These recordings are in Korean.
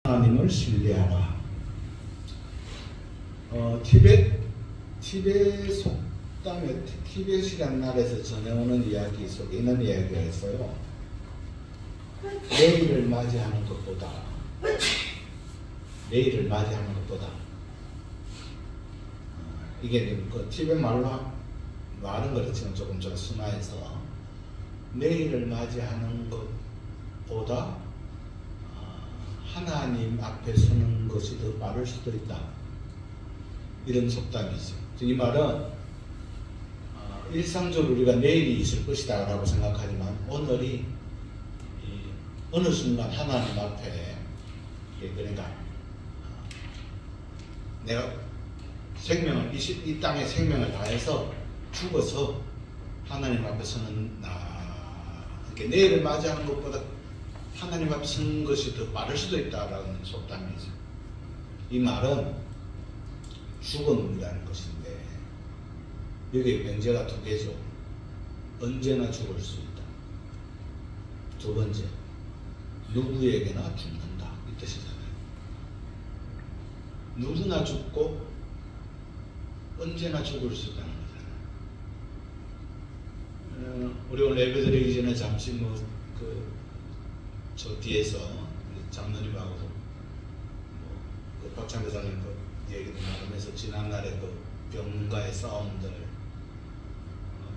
하나님을 신뢰하라. 티벳 속담에 티벳이라는 나라에서 전해오는 이야기 속에 이런 이야기가 있어요. 내일을 맞이하는 것보다 이게 그 티벳 말로 말은 그렇지만 조금 좀 순화해서 내일을 맞이하는 것보다 하나님 앞에 서는 것이 더 빠를 수도 있다. 이런 속담이죠. 이 말은 일상적으로 우리가 내일이 있을 것이다 라고 생각하지만 오늘이 어느 순간 하나님 앞에 그러니까 내가 생명을 이 땅에 생명을 다해서 죽어서 하나님 앞에 서는 그러니까 내일을 맞이하는 것보다 하나님 앞에 서는 것이 더 빠를 수도 있다라는 속담이죠. 이 말은 죽음이라는 것인데 여기 명제가 두 개죠. 언제나 죽을 수 있다. 두 번째, 누구에게나 죽는다. 이 뜻이잖아요. 누구나 죽고 언제나 죽을 수 있다는 거잖아요. 우리 오늘 예배드리기 전에 잠시 저 뒤에서 장로님하고 그 박찬배사님 그 얘기도 나누면서 지난날에 그 병가의 싸움들,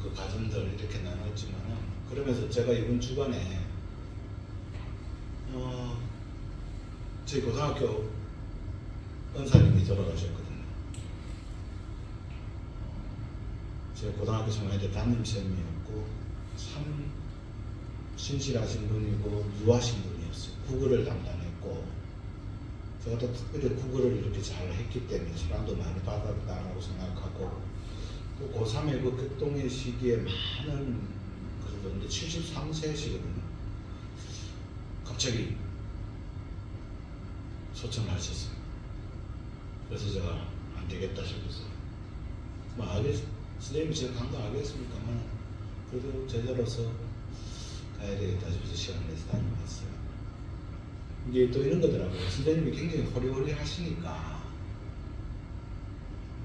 그 가정들 이렇게 나눴지만 그러면서 제가 이번 주간에 저희 고등학교 은사님이 돌아가셨거든요. 제 고등학교 생활 때 담임쌤이었고 참 신실하신 분이고 유하신 분이었어요. 국어를 담당했고 제가 또 특별히 국어를 이렇게 잘 했기 때문에 사랑도 많이 받았다라고 생각하고 또 고3의 그 극동의 시기에 많은 그런데 73세시거든요. 갑자기 소청을 하셨어요. 그래서 제가 안 되겠다 싶어서 선생님이 제가 간 거 알겠습니까만 그래도 제자로서 가야 되겠다 싶어서 시간을 내서 다녀왔어요. 이게 또 이런 거더라고요. 선생님이 굉장히 호리호리 하시니까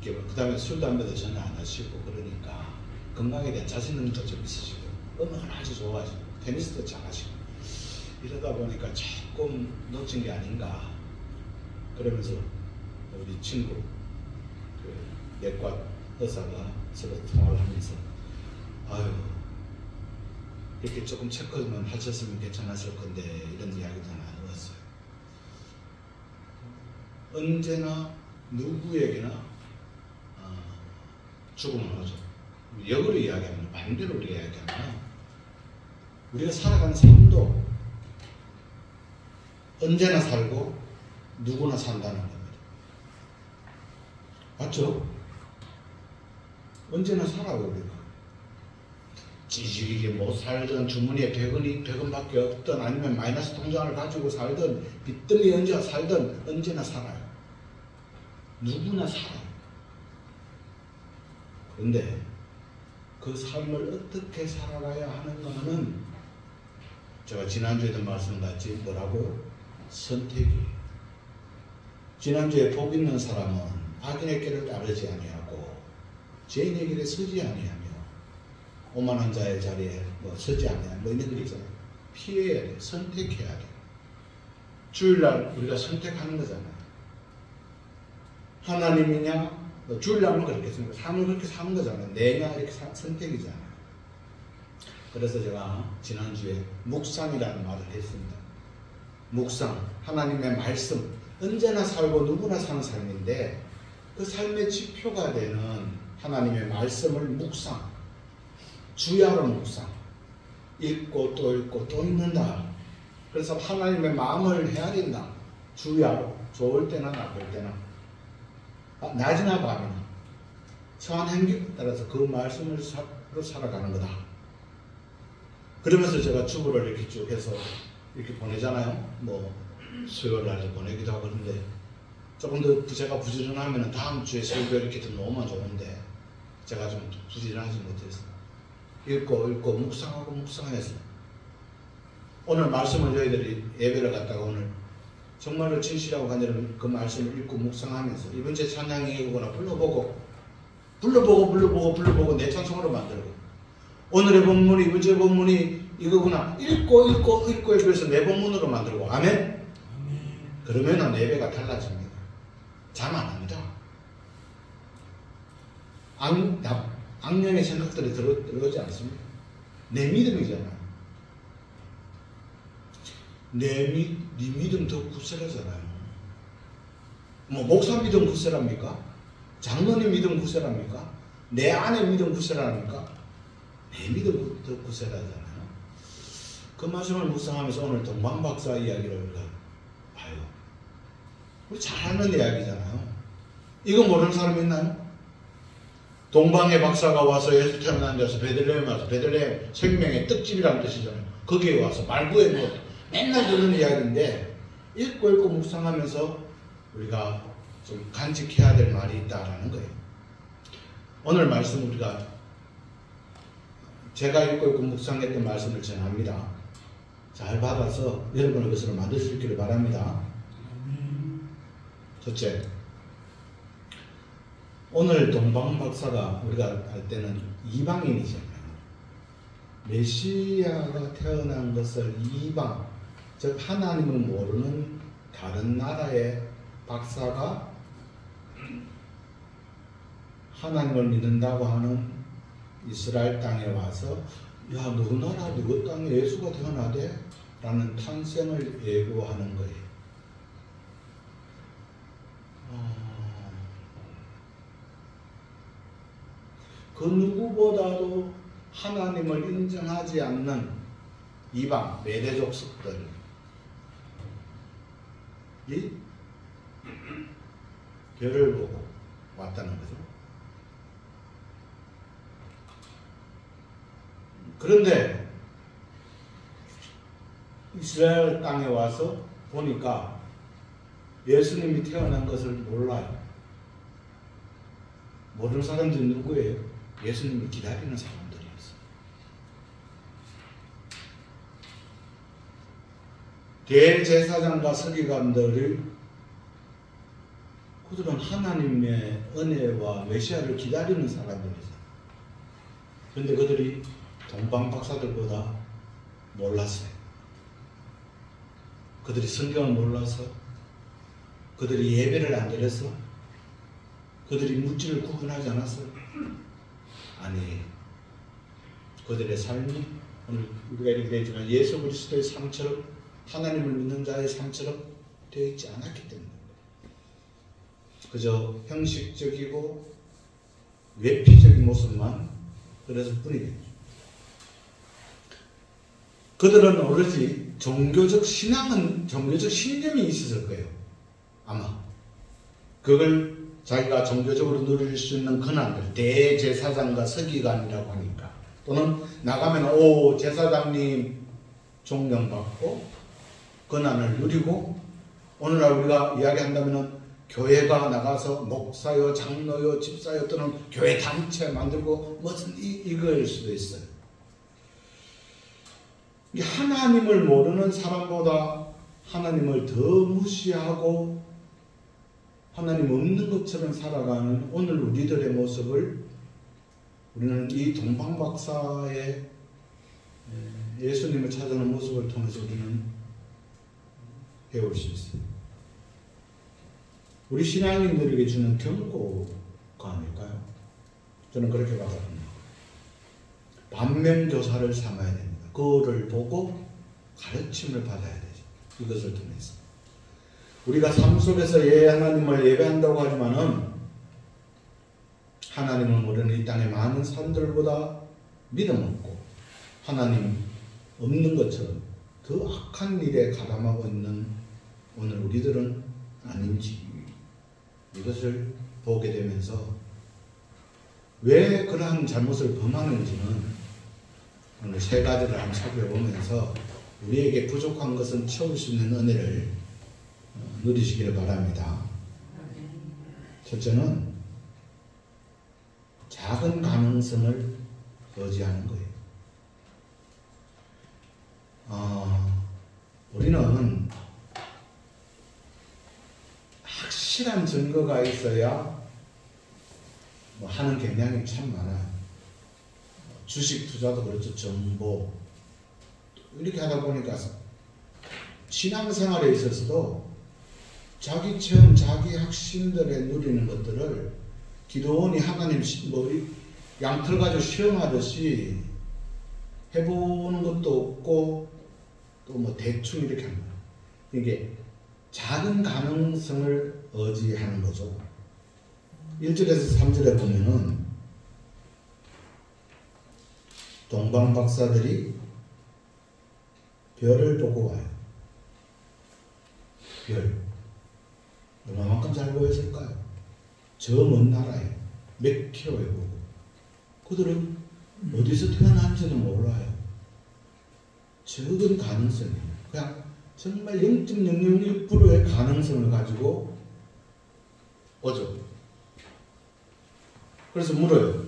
그 다음에 술, 담배도 전혀 안 하시고 그러니까 건강에 대한 자신감도 좀 있으시고 음악을 아주 좋아하시고 테니스도 잘하시고 이러다 보니까 조금 놓친 게 아닌가 그러면서 우리 친구 그 내과 의사가 서로 통화를 하면서 아유 이렇게 조금 체크만 하셨으면 괜찮았을 건데 이런 이야기도 나누었어요. 언제나 누구에게나 죽음은 오죠. 역으로 이야기하면 반대로 이야기하면 우리가 살아가는 삶도 언제나 살고 누구나 산다는 겁니다. 맞죠? 언제나 살아요 우리가. 찌질하게 못 살든 주머니에 100원밖에 없든 아니면 마이너스 통장을 가지고 살든 빚더미 언제나 살든 언제나 살아요. 누구나 살아요. 그런데 그 삶을 어떻게 살아가야 하는가는 제가 지난주에도 말씀드렸지 뭐라고요? 선택이에요. 지난주에 복 있는 사람은 악인의 길을 따르지 아니하고 죄인의 길에 서지 아니하며 오만한 자의 자리에 서지 아니하며 이런 게 있잖아요. 피해야 돼. 선택해야 돼. 주일날 우리가 선택하는 거잖아요. 하나님이냐 주일날은 그렇게 생각해요. 삶을 그렇게 사는 거잖아요. 내냐 이렇게 선택이잖아요. 그래서 제가 지난주에 묵상이라는 말을 했습니다. 묵상, 하나님의 말씀 언제나 살고 누구나 사는 삶인데 그 삶의 지표가 되는 하나님의 말씀을 묵상, 주야로 묵상, 읽고 또 읽고 또 읽는다. 그래서 하나님의 마음을 헤아린다. 주야로 좋을 때나 나쁠 때나 낮이나 밤이나 처한 행동에 따라서 그 말씀을 살아가는 거다. 그러면서 제가 주보를 이렇게 쭉 해서 이렇게 보내잖아요. 수요일 날도 보내기도 하고 그런데 조금 더 제가 부지런하면 다음 주에 설교 이렇게 더 놓으면 좋은데 제가 좀 부지런하지 못해서 읽고 묵상하고 묵상해서 오늘 말씀을 저희들이 예배를 갔다가 오늘 정말로 진실하고 간절한 그 말씀을 읽고 묵상하면서 이번 주에 찬양이거나 불러보고 내 찬송으로 만들고 오늘의 본문이 이번 주의 본문이 이거구나 읽고 그래서 내 본문으로 만들고 아멘? 그러면 예배가 달라집니다. 잠 안 합니다. 악령의 생각들이 들어오지 않습니다. 내 믿음이잖아요. 네 믿음 더 굳세라잖아요. 뭐 목사 믿음 굳세랍니까? 장로님 믿음 굳세랍니까? 내 아내 믿음 굳세랍니까? 내 믿음 더 굳세라잖아요. 그 말씀을 묵상하면서 오늘 동방박사 이야기를 우리가 봐요. 우리 잘 아는 이야기잖아요. 이거 모르는 사람 있나요? 동방의 박사가 와서 예수 태어난 데서 베들레헴 와서 베들레헴 생명의 떡집이라는 뜻이잖아요. 거기에 와서 말구에 뭐 맨날 듣는 이야기인데 읽고 묵상하면서 우리가 좀 간직해야 될 말이 있다라는 거예요. 오늘 말씀 우리가 제가 읽고 묵상했던 말씀을 전합니다. 잘 받아서 여러분의 것으로 만들 수 있기를 바랍니다. 첫째, 오늘 동방박사가 우리가 할 때는 이방인이잖아요. 메시아가 태어난 것을 이방, 즉 하나님을 모르는 다른 나라의 박사가 하나님을 믿는다고 하는 이스라엘 땅에 와서 야, 누구 나라 누구 땅에 예수가 태어나대? 라는 탄생을 예고하는 거예요. 그 누구보다도 하나님을 인정하지 않는 이방 매대족속들이 별을 보고 왔다는 거죠. 그런데 이스라엘 땅에 와서 보니까 예수님이 태어난 것을 몰라요. 모르는 사람들이 누구예요? 예수님을 기다리는 사람들이었어요. 대제사장과 서기관들을 그들은 하나님의 은혜와 메시아를 기다리는 사람들이죠. 그런데 그들이 동방박사들보다 몰랐어요. 그들이 성경을 몰라서, 그들이 예배를 안 드려서, 그들이 물질을 구분하지 않았어요. 아니, 그들의 삶이 오늘 우리가 이렇게 되어 있지만 예수 그리스도의 삶처럼, 하나님을 믿는 자의 삶처럼 되어 있지 않았기 때문에 그저 형식적이고 외피적인 모습만 그랬을 뿐이겠죠. 그들은 오로지 종교적 신념이 있었을 거예요. 아마 그걸 자기가 종교적으로 누릴 수 있는 권한들, 대제사장과 서기관이라고 하니까, 또는 나가면 오 제사장님 존경받고 권한을 누리고, 오늘날 우리가 이야기한다면 교회가 나가서 목사요, 장로요, 집사요, 또는 교회 단체 만들고 무슨 이거일 수도 있어요. 하나님을 모르는 사람보다 하나님을 더 무시하고 하나님 없는 것처럼 살아가는 오늘 우리들의 모습을 우리는 이 동방박사의 예수님을 찾아오는 모습을 통해서 우리는 배울 수 있어요. 우리 신앙인들에게 주는 경고가 아닐까요? 저는 그렇게 받아듭니다. 반면교사를 삼아야 됩니다. 그거를 보고 가르침을 받아야 되죠. 이것을 통해서. 우리가 삶 속에서 하나님을 예배한다고 하지만은 하나님을 모르는 이 땅의 많은 사람들보다 믿음 없고 하나님 없는 것처럼 더 악한 일에 가담하고 있는 오늘 우리들은 아닌지, 이것을 보게 되면서 왜 그러한 잘못을 범하는지는 오늘 세 가지를 한번 살펴보면서 우리에게 부족한 것은 채울 수 있는 은혜를 누리시기를 바랍니다. 첫째는 작은 가능성을 의지하는 거예요. 우리는 확실한 증거가 있어야 뭐 하는 경향이 참 많아요. 주식 투자도 그렇죠. 정보 이렇게 하다 보니까 신앙생활에 있어서도 자기 체험, 자기 확신들에 누리는 것들을 기도원이 하나님 뭐 양털 가지고 시험하듯이 해보는 것도 없고 또 뭐 대충 이렇게 합니다. 이게 작은 가능성을 의지하는 거죠. 1절에서 3절에 보면은 동방 박사들이 별을 보고 와요. 별. 얼마만큼 잘 보였을까요? 저 먼 나라에 몇 킬로에 보고. 그들은 어디서 태어난지도 몰라요. 적은 가능성이에요. 그냥 정말 0.001%의 가능성을 가지고 오죠. 그래서 물어요.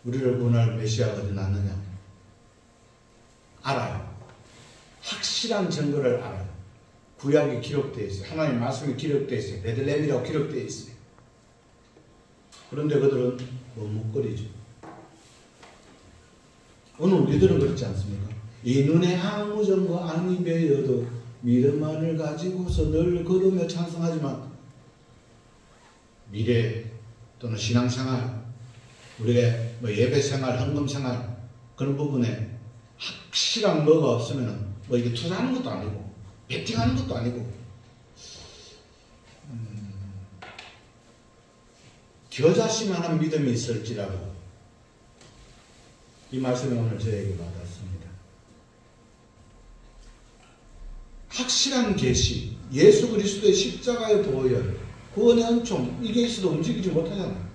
우리를 구원할 메시아가 어디 났느냐? 알아요. 확실한 증거를 알아요. 구약이 기록되어 있어요. 하나님 말씀이 기록되어 있어요. 베들레헴이라고 기록되어 있어요. 그런데 그들은 머뭇거리죠. 오늘 우리들은 그렇지 않습니까? 이 눈에 아무 증거 아니 배여도 믿음만을 가지고서 늘 걸으며 찬송하지만 미래 또는 신앙생활, 우리의 뭐 예배생활, 헌금생활 그런 부분에 확실한 뭐가 없으면 뭐 이게 투자하는 것도 아니고 베팅하는 것도 아니고 겨자씨만한 믿음이 있을지라도 이 말씀을 오늘 저에게 받았습니다. 확실한 계시, 예수 그리스도의 십자가의 보혈, 구원의 은총 이게 있어도 움직이지 못하잖아요.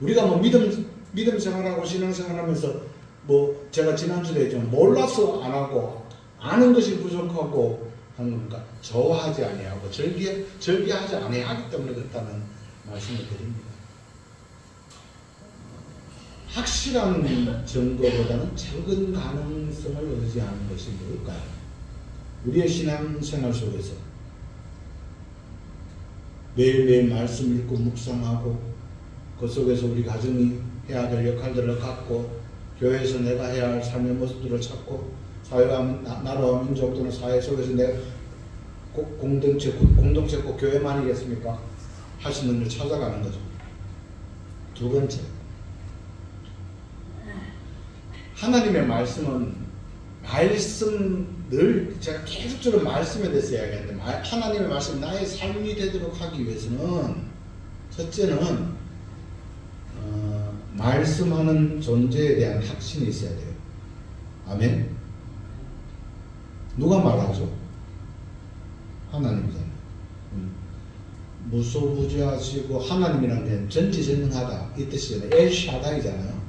우리가 뭐 믿음 생활하고 신앙 생활하면서 뭐 제가 지난주에 좀 몰라서 안 하고 아는 것이 부족하고 하는 겁니까? 저하지 아니하고 절개하지 아니하기 때문에 그렇다는 말씀을 드립니다. 확실한 증거보다는 적은 가능성을 의지하는 것이 뭘까요? 우리의 신앙생활 속에서 매일매일 말씀 읽고 묵상하고 그 속에서 우리 가정이 해야 될 역할들을 갖고 교회에서 내가 해야 할 삶의 모습들을 찾고 사회와 나라와 민족 또는 사회 속에서 내가 공동체 꼭 교회만이겠습니까? 할 수 있는 일을 찾아가는 거죠. 두 번째, 하나님의 말씀은 늘 제가 계속적으로 말씀에 대해서 이야기하는데 하나님의 말씀 나의 삶이 되도록 하기 위해서는 첫째는 말씀하는 존재에 대한 확신이 있어야 돼요. 아멘. 누가 말하죠? 하나님이잖아요. 무소부지하시고 하나님이란 게 전지전능하다 이 뜻이잖아요. 엘샤다이잖아요.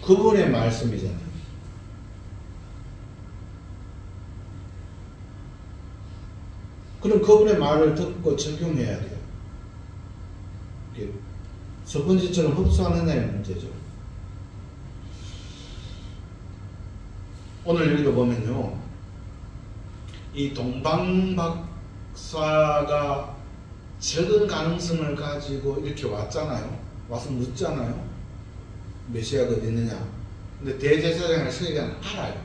그분의 말씀이잖아요. 그럼 그분의 말을 듣고 적용해야 돼요. 첫 번째처럼 흡수하느냐의 문제죠. 오늘 여기도 보면요, 이 동방 박사가 적은 가능성을 가지고 이렇게 왔잖아요. 와서 묻잖아요. 메시아가 어디 있느냐. 근데 대제사장이나 서기관은 알아요.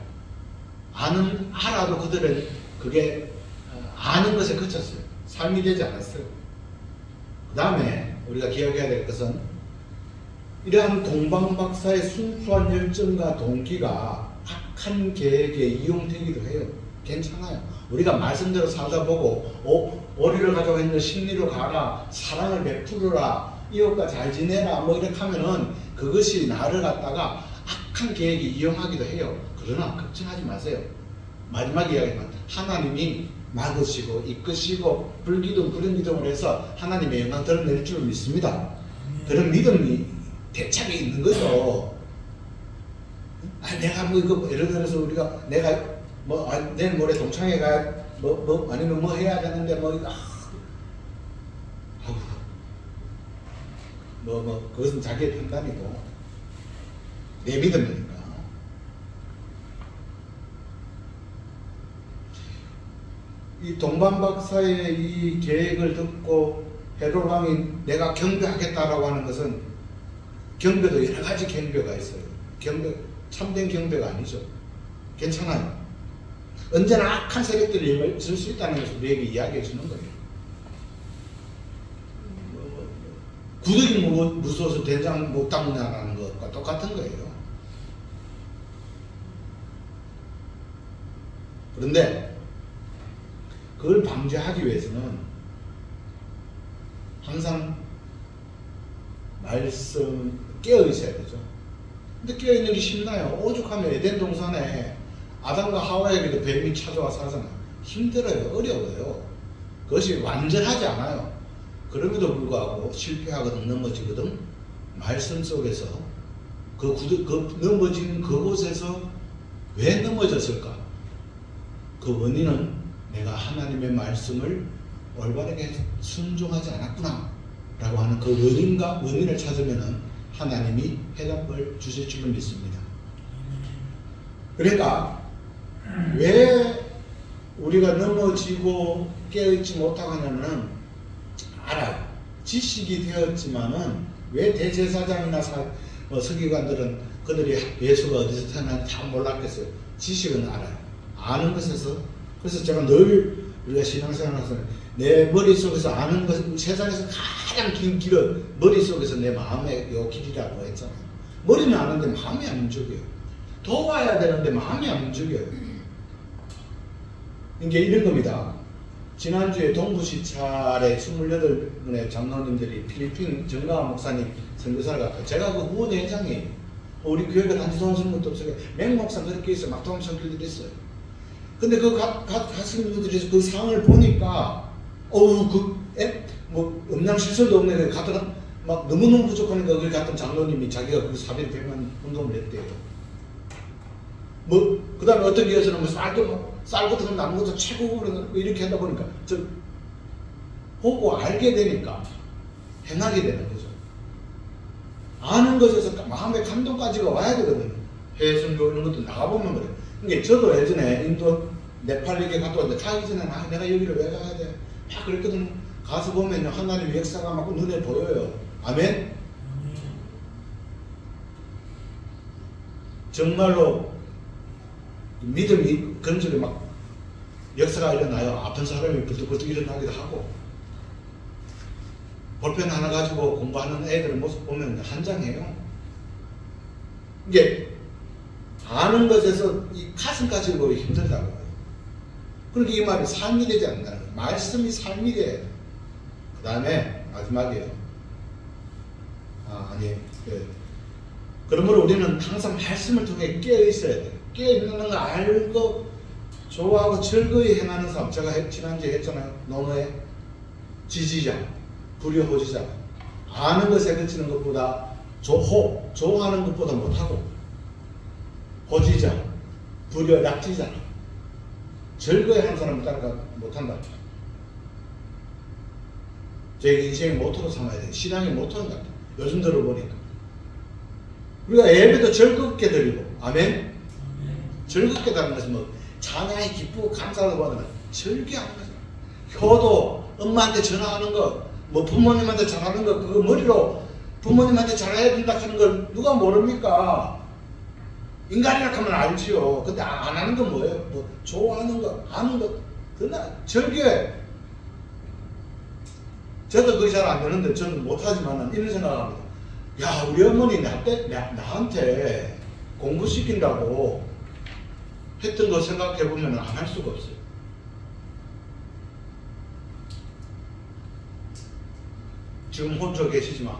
알아도 그들은 그게 아는 것에 그쳤어요. 삶이 되지 않았어요. 그 다음에 우리가 기억해야 될 것은 이러한 동방 박사의 순수한 열정과 동기가 악한 계획에 이용되기도 해요. 괜찮아요. 우리가 말씀대로 살다 보고 오리를 가져가 있는 심리로 가라, 사랑을 베풀어라, 이웃과 잘 지내라 뭐 이렇게 하면은 그것이 나를 갖다가 악한 계획에 이용하기도 해요. 그러나 걱정하지 마세요. 마지막 이야기는 하나님이 막으시고 이끄시고 불기둥 불응기둥을 해서 하나님의 영광 드러낼 줄 믿습니다. 그런 믿음이 대차게 있는 거죠. 내가 뭐 이거 예를 들어서 우리가 내가 뭐 내일 모레 동창회 가야 아니면 뭐 해야 되는데 그것은 자기의 판단이고 내 믿음이니까. 이 동반 박사의 이 계획을 듣고 헤롯 왕이 내가 경배하겠다라고 하는 것은 경배도 여러 가지 경배가 있어요. 경배, 참된 경배가 아니죠. 괜찮아요. 언제나 악한 세력들이 있을 수 있다는 것을 우리에게 이야기해 주는 거예요. 구더기 무서워서 된장 못 닦느냐라는 것과 똑같은 거예요. 그런데 그걸 방지하기 위해서는 항상 말씀 깨어 있어야 되죠. 근데 깨어 있는 게 쉽나요? 오죽하면 에덴 동산에 아담과 하와에게도 뱀이 찾아와서 하잖아요. 힘들어요. 어려워요. 그것이 완전하지 않아요. 그럼에도 불구하고 실패하거든 넘어지거든 말씀 속에서 그 넘어진 그곳에서 왜 넘어졌을까? 그 원인은 내가 하나님의 말씀을 올바르게 순종하지 않았구나 라고 하는 그 원인을 찾으면 하나님이 해답을 주실 줄을 믿습니다. 그러니까 왜 우리가 넘어지고 깨어있지 못하고 하냐면 알아요. 지식이 되었지만은 왜 대제사장이나 서기관들은 그들이 예수가 어디서 태어났는지 다 몰랐겠어요. 지식은 알아요. 아는 것에서. 그래서 제가 늘 우리가 신앙생활에서 내 머릿속에서 아는 것, 세상에서 가장 긴 길은 머릿속에서 내 마음의 요 길이라고 했잖아요. 머리는 아는데 마음이 안 움직여요. 도와야 되는데 마음이 안 움직여요. 이게 이런 겁니다. 지난주에 동부시찰에 28분의 장로님들이 필리핀 정가와 목사님 선교사를 갔고 제가 그 후원회장이에요. 우리 교회가 단지 돈 쓰는 것도 없어요. 맹목사 그렇게 있어요. 막도움 선교들이 있어요. 근데 그 가신 분들이 그 상을 보니까 뭐 음양시설도 없네. 갔다가 막 너무너무 부족하니까 거기 갔던 장로님이 자기가 그 사비를 100만 운동을 했대요. 그 다음에 어떤 교회에서는 뭐 쌀 같은 거 남은 것도 최고로 이렇게 하다 보니까 보고 알게 되니까 행하게 되는 거죠. 아는 것에서 마음의 감동까지가 와야 되거든요. 해외 선교 이런 것도 나가보면 그래요. 그러니까 저도 예전에 인도 네팔 얘기 갔다 왔는데 가기 전에 내가 여기를 왜 가야 돼? 막 그랬거든요. 가서 보면 하나님의 역사가 막 눈에 보여요. 아멘? 정말로 믿음이 그런 쪽에 막 역사가 일어나요. 아픈 사람이 벌떡벌떡 일어나기도 하고 볼펜 하나 가지고 공부하는 애들 모습 보면 한장해요. 이게 아는 것에서 이 가슴까지 보기 힘들다고 해요. 그러니까 이 말이 삶이 되지 않는다는 거예요. 말씀이 삶이 돼야 돼요. 그 다음에 마지막이에요. 그러므로 우리는 항상 말씀을 통해 깨어 있어야 돼요. 깨어 있는 걸 알고 좋아하고 즐거이 행하는 삶. 제가 지난주에 했잖아요. 노노의 지지자, 불효호지자. 아는 것에 그치는 것보다 좋아하는 것보다 못하고 호지자, 불효 약지자. 즐거이 하는 사람을 따라가 못한다. 제 인생의 모토로 삼아야 돼요. 신앙의 모토인 것 같아요. 요즘 들어보니까. 우리가 예배도 즐겁게 드리고, 아멘? 즐겁게 가는 것은 뭐, 찬양이 기쁘고 감사하고 받으면 즐겨하는 거죠. 효도, 엄마한테 전화하는 것, 뭐 부모님한테 잘하는 것, 그거 머리로 부모님한테 잘해야 된다 하는 걸 누가 모릅니까? 인간이라 하면 알지요. 근데 안 하는 건 뭐예요? 뭐, 좋아하는 것, 아는 것, 그날 즐겨해. 저도 그게 잘 안 되는데 저는 못하지만 이런 생각합니다. 야, 우리 어머니 나한테 공부시킨다고 했던 거 생각해보면 안 할 수가 없어요. 지금 혼자 계시지만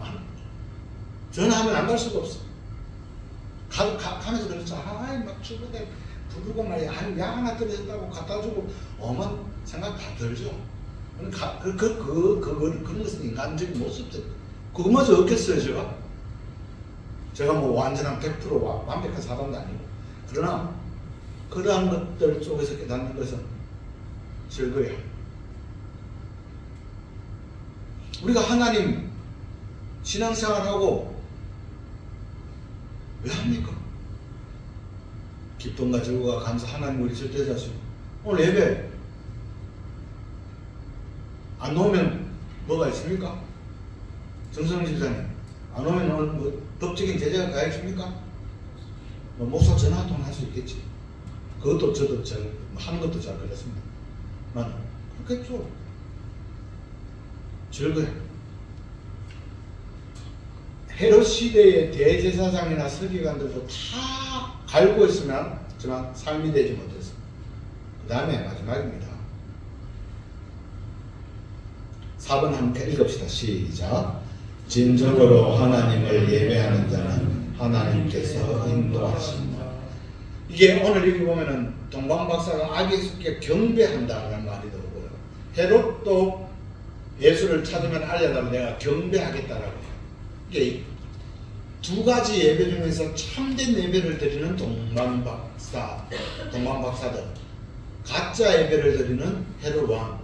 전화하면 안 갈 수가 없어. 가면서 그랬죠. 막 주변에 부르고 말이야. 양 하나 떨어졌다고 갖다 주고 어만 생각 다 들죠. 그런 것은 인간적인 모습들. 그거마저 없겠어요, 제가 뭐 완전한 100% 완벽한 사람도 아니고. 그러나, 그러한 것들 속에서 깨닫는 것은 즐거워요. 우리가 하나님 신앙생활하고 왜 합니까? 기쁨과 즐거움과 감사 하나님 우리 절대자시고 오늘 예배 안 오면 뭐가 있습니까? 정성 집사님, 안 오면 오늘 뭐 법적인 제재가 가해집니까? 뭐 목사 전화 한 통 할 수 있겠지. 그것도 저도 하는 것도 잘 그렇습니다. 난 그렇겠죠. 즐거워. 헤롯 시대의 대제사장이나 서기관들도 다 갈고 있으면 저는 삶이 되지 못했어. 그 다음에 마지막입니다. 4번 함께 읽읍시다. 시작. 진정으로 하나님을 예배하는 자는 하나님께서 인도하신다. 이게 오늘 여기 보면은 동방박사가 아기에게 경배한다는 말이 들어오고요. 헤롯도 예수를 찾으면 알려달라고 내가 경배하겠다라고 해요. 이게 두 가지 예배 중에서 참된 예배를 드리는 동방박사들, 가짜 예배를 드리는 헤롯 왕.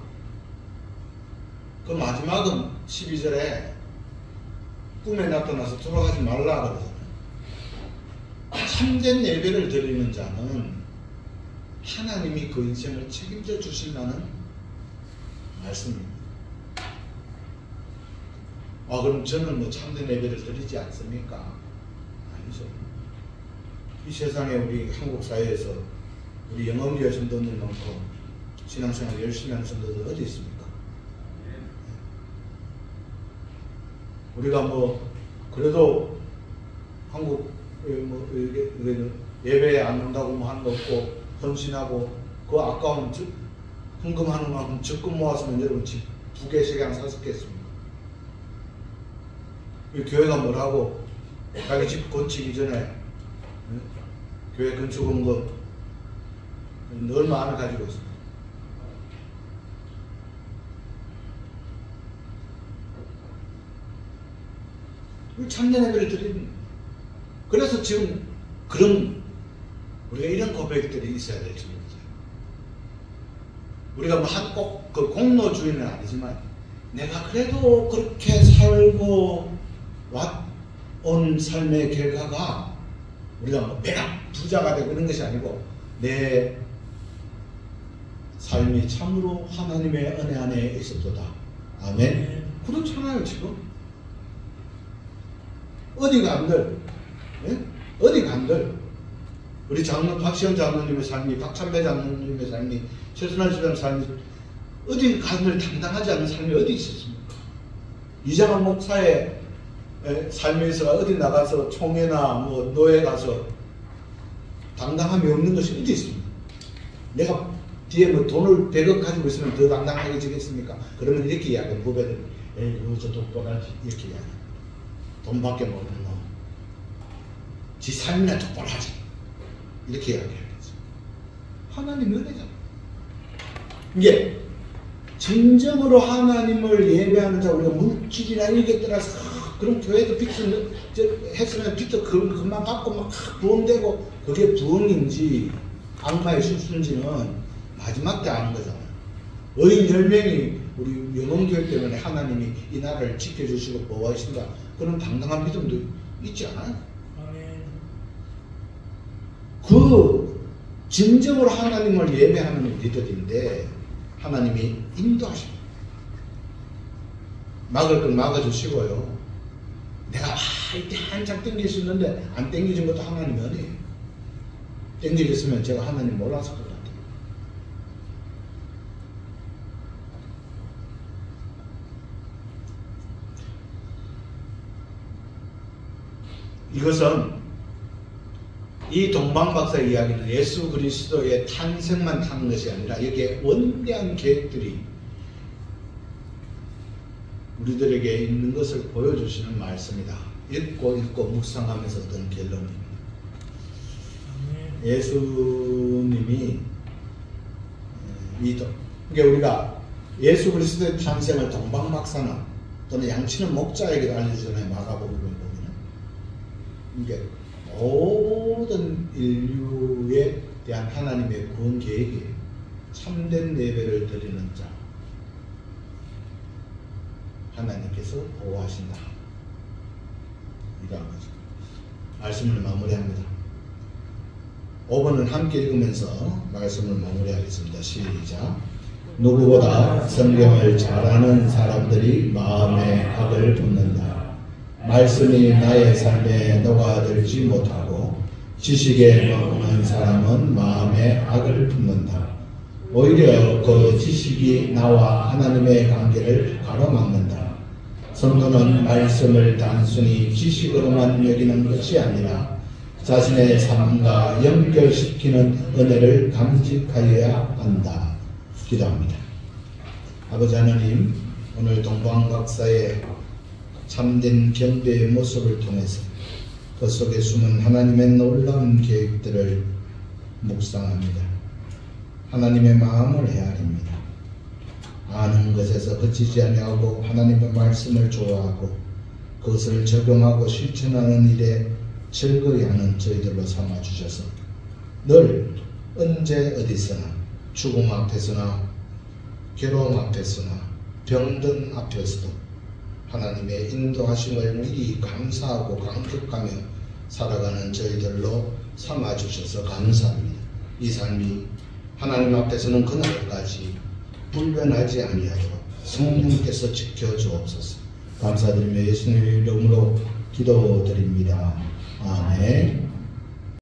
그 마지막은 12절에 꿈에 나타나서 돌아가지 말라 그러잖아요. 참된 예배를 드리는 자는 하나님이 그 인생을 책임져 주신다는 말씀입니다. 그럼 저는 뭐 참된 예배를 드리지 않습니까? 아니죠. 이 세상에 우리 한국 사회에서 우리 영업리의 전도님만큼 신앙생활 열심히 하는 전도들 어디 있습니까? 우리가 뭐 그래도 한국 뭐 예배에 안 온다고 뭐 하는 거 없고 헌신하고 그 아까운 헌금하는 만큼 적금 모았으면 여러분 집 2개, 3개 안 샀겠습니까? 교회가 뭐라고 자기 집 건치기 전에 교회 건축원금 얼마 안 가지고 있습니다. 참된 예배를 드리는. 그래서 지금 그런 우리가 이런 고백들이 있어야 될 줄입니다. 우리가 뭐 꼭 그 공로주의는 아니지만 내가 그래도 그렇게 살고 온 삶의 결과가 우리가 뭐 배락 부자가 되고 이런 것이 아니고 내 삶이 참으로 하나님의 은혜 안에 있었도다. 아멘. 그렇잖아요 지금. 어디가 안들? 예? 어디가 안들? 우리 장로 박시영 장로님의 삶이, 박찬배 장로님의 삶이, 최순환 집사님의 삶이 어디 간들 당당하지 않은 삶이 어디 있었습니까? 이장한 목사의 삶에서 어디 나가서 총회나 뭐 노예 가서 당당함이 없는 것이 어디 있습니까? 내가 뒤에 뭐 돈을 100억 가지고 있으면 더 당당하게 지겠습니까? 그러면 이렇게 이야기하는 후배들이 저 똑바로하지 이렇게 이야기합니다. 돈밖에 모르는 놈. 지 삶이나 똑바로 하지. 이렇게 이야기하겠죠. 하나님의 은혜잖아. 이게 진정으로 하나님을 예배하는 자, 우리가 물질이나 이렇게 떠나서 그럼 교회도 빚을 했으면 빚도 그만 갚고 막 부흥되고 그게 부흥인지 악마의 술수인지는 마지막 때 아는 거잖아요. 의인 10명이 우리 영혼교회 때문에 하나님이 이 나라를 지켜주시고 보호하신다. 그런 당당한 믿음도 있지 않아요? 그 진정으로 하나님을 예배하는 우리들인데 하나님이 인도하십니다. 막을 건 막아주시고요. 내가 이때 한참 땡길 수 있는데 안 땡겨진 것도 하나님의 은혜예요. 땡겨졌으면 제가 하나님 몰랐을 것 같아요. 이것은 이 동방박사 이야기는 예수 그리스도의 탄생만 타는 것이 아니라 여기에 원대한 계획들이 우리들에게 있는 것을 보여주시는 말씀이다. 읽고 묵상하면서 얻은 결론입니다. 예수님이 그러니까 우리가 예수 그리스도의 탄생을 동방박사나 또는 양치는 목자에게 알려주잖아요. 마가복음을 보면 이게 모든 인류에 대한 하나님의 구원 계획이에요. 참된 예배를 드리는 자 하나님께서 보호하신다. 이러한 거죠. 말씀을 마무리합니다. 5번을 함께 읽으면서 말씀을 마무리하겠습니다. 시작. 누구보다 성경을 잘 아는 사람들이 마음에 악을 품는다. 말씀이 나의 삶에 녹아들지 못하고 지식에 머무는 사람은 마음에 악을 품는다. 오히려 그 지식이 나와 하나님의 관계를 가로막는다. 성도는 말씀을 단순히 지식으로만 여기는 것이 아니라 자신의 삶과 연결시키는 은혜를 감직하여야 한다. 기도합니다. 아버지 하나님, 오늘 동방 박사의 참된 경배의 모습을 통해서 그 속에 숨은 하나님의 놀라운 계획들을 묵상합니다. 하나님의 마음을 헤아립니다. 아는 것에서 그치지 아니하고 하나님의 말씀을 좋아하고 그것을 적용하고 실천하는 일에 즐거이 하는 저희들로 삼아주셔서 늘 언제 어디서나 죽음 앞에서나 괴로움 앞에서나 병든 앞에서도 하나님의 인도하심을 미리 감사하고 감격하며 살아가는 저희들로 삼아주셔서 감사합니다. 이 삶이 하나님 앞에서는 그날까지 불변하지 아니하도록 성령께서 지켜주옵소서. 감사드리며 예수님의 이름으로 기도드립니다. 아멘.